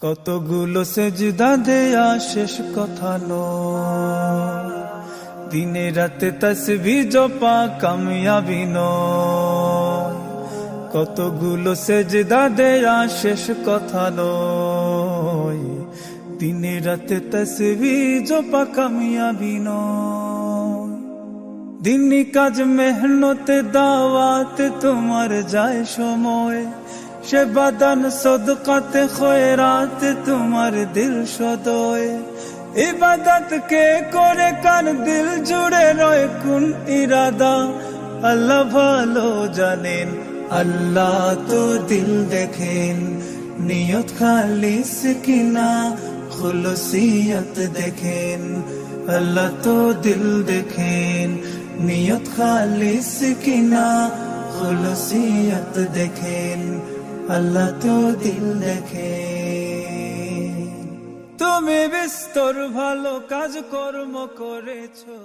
কতগুলো সেজদা দেয়া শেষ কথা নয়, দিনে রাতে তাসবিহ জপা কামিয়াবি নয়। কতগুলো সেজদা দেয়া শেষ কথা নয়, দিনে রাতে তাসবিহ জপা কামিয়াবি নয়। দিনী কাজ মেহনতে দাওয়াতে তোমার যায় সময়, সে বাদান সদকাতে খয়রাতে তোমার দিল সদয়। ইবাদত কে করে কার দিল জুড়ে রয় কোন ইরাদা, আল্লাহ ভালো জানেন। আল্লাহ তো দিল দেখেন, নিয়ত খালিস কিনা খুলসিয়ত দেখেন। আল্লাহ তো দিল দেখেন, নিয়ত খালিস কিনা খুলসিয়ত দেখেন। আল্লাহ তো দিল দেখেন। তুমি বিস্তর ভালো কাজ কর্ম করেছো।